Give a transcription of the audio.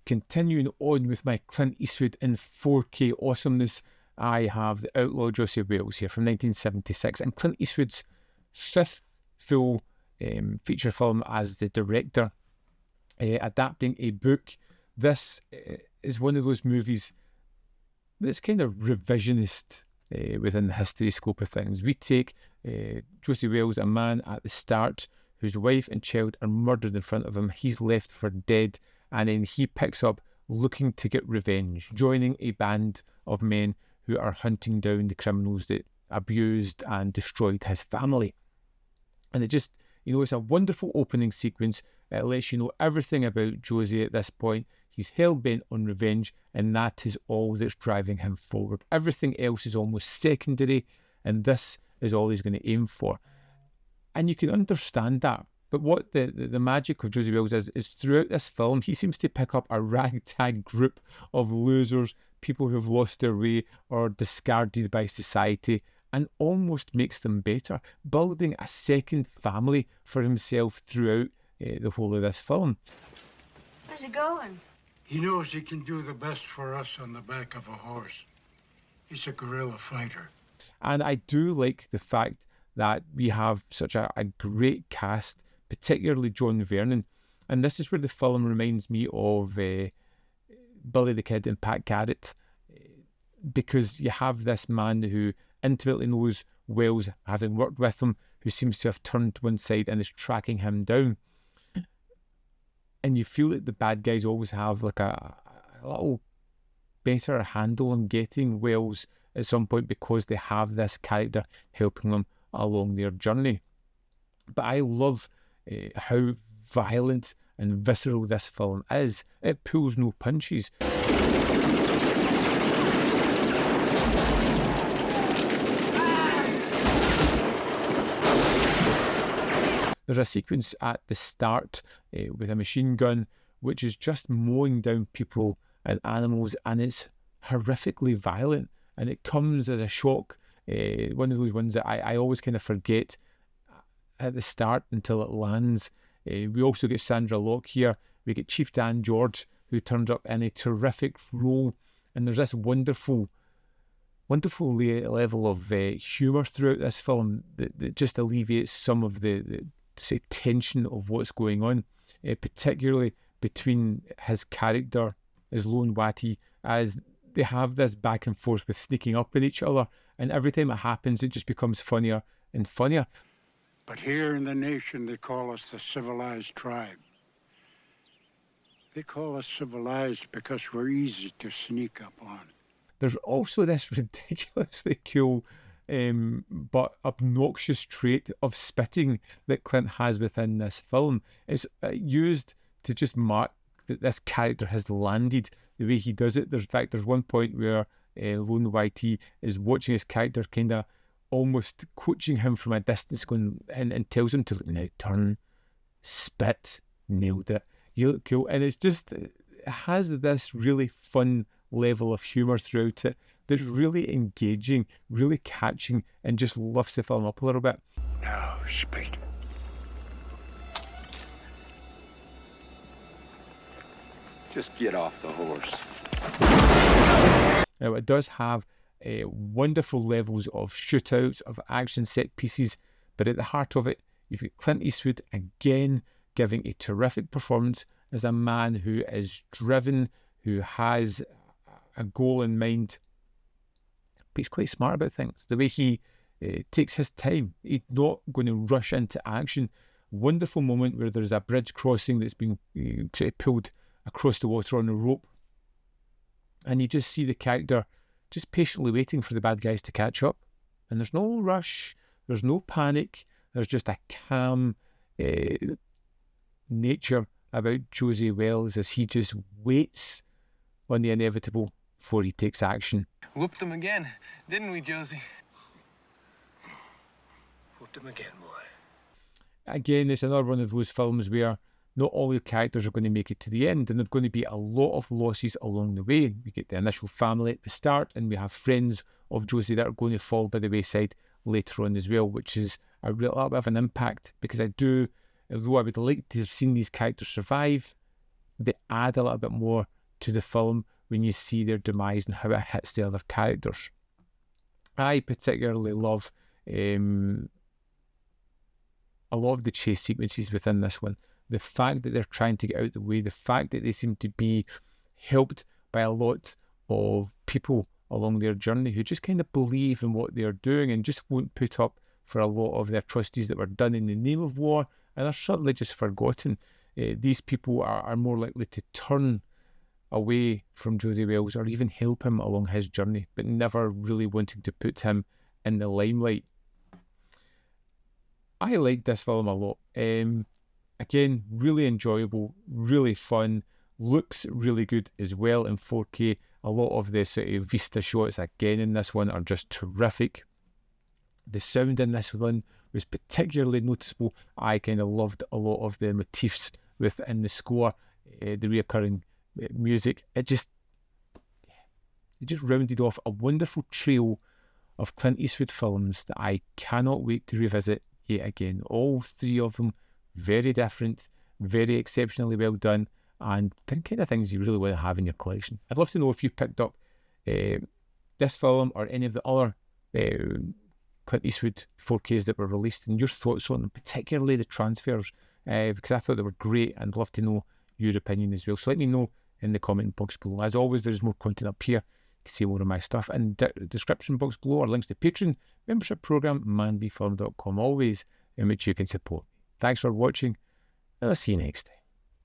continuing on with my Clint Eastwood in 4K awesomeness, I have The Outlaw Josey Wales here from 1976, and Clint Eastwood's fifth full feature film as the director, adapting a book. This is one of those movies that's kind of revisionist within the history scope of things. We take Josey Wales, a man at the start whose wife and child are murdered in front of him. He's left for dead, and then he picks up looking to get revenge, joining a band of men who are hunting down the criminals that abused and destroyed his family. And it just, it's a wonderful opening sequence. It lets you know everything about Josey at this point. He's hell-bent on revenge, and that is all that's driving him forward. Everything else is almost secondary, and this is all he's going to aim for. And you can understand that. But what the magic of Josey Wales is throughout this film, he seems to pick up a ragtag group of losers, people who've lost their way or discarded by society, and almost makes them better, building a second family for himself throughout the whole of this film. How's it going? He knows he can do the best for us on the back of a horse. He's a guerrilla fighter. And I do like the fact that we have such a great cast, particularly John Vernon. And this is where the film reminds me of Billy the Kid and Pat Garrett, because you have this man who intimately knows Wales, having worked with him, who seems to have turned to one side and is tracking him down. And you feel that the bad guys always have like a little better handle on getting Wales at some point, because they have this character helping them along their journey. But I love how violent and visceral this film is. It pulls no punches. There's a sequence at the start with a machine gun which is just mowing down people and animals, and it's horrifically violent, and it comes as a shock. One of those ones that I always kind of forget at the start until it lands. We also get Sandra Locke here. We get Chief Dan George, who turns up in a terrific role, and there's this wonderful level of humour throughout this film that just alleviates some of the tension of what's going on, particularly between his character as Lone Watty, as they have this back and forth with sneaking up on each other, and every time it happens it just becomes funnier and funnier. But here in the nation they call us the civilized tribe. They call us civilized because we're easy to sneak up on. There's also this ridiculously cool but obnoxious trait of spitting that Clint has within this film. It's used to just mark that this character has landed the way he does it. In fact, there's one point where Lone Whitey is watching his character, kind of almost coaching him from a distance, going and tells him to now turn, spit, nailed it, you look cool. And it's just, it has this really fun level of humour throughout it that's really engaging, really catching, and just lifts the film up a little bit. Now, spit. Just get off the horse. Now, it does have wonderful levels of shootouts, of action set pieces, but at the heart of it, you've got Clint Eastwood again giving a terrific performance as a man who is driven, who has a goal in mind, but he's quite smart about things. The way he takes his time, he's not going to rush into action. Wonderful moment where there's a bridge crossing that's been pulled across the water on a rope, and you just see the character just patiently waiting for the bad guys to catch up, and there's no rush, there's no panic, there's just a calm nature about Josey Wales as he just waits on the inevitable before he takes action. Whooped him again, didn't we, Josey? Whooped him again, boy. Again, it's another one of those films where not all the characters are going to make it to the end, and there's going to be a lot of losses along the way. We get the initial family at the start, and we have friends of Josey that are going to fall by the wayside later on as well, which is a little bit of an impact, because although I would like to have seen these characters survive, they add a little bit more to the film when you see their demise and how it hits the other characters. I particularly love a lot of the chase sequences within this one. The fact that they're trying to get out of the way, the fact that they seem to be helped by a lot of people along their journey who just kind of believe in what they're doing and just won't put up for a lot of the atrocities that were done in the name of war and are certainly just forgotten. These people are more likely to turn away from Josey Wales or even help him along his journey, but never really wanting to put him in the limelight. I like this film a lot. Again, really enjoyable, really fun, looks really good as well in 4K. A lot of the sort of vista shots again in this one are just terrific. The sound in this one was particularly noticeable. I kind of loved a lot of the motifs within the score, the reoccurring music. It just rounded off a wonderful trio of Clint Eastwood films that I cannot wait to revisit yet again. All three of them very different, very exceptionally well done, and the kind of things you really want to have in your collection. I'd love to know if you picked up this film or any of the other Clint Eastwood 4Ks that were released and your thoughts on them, particularly the transfers, because I thought they were great and I'd love to know your opinion as well. So let me know in the comment box below. As always, there's more content up here. You can see more of my stuff in the description box below, or links to Patreon, membership program, manvfilm.com, always in which you can support me. Thanks for watching, and I'll see you next time.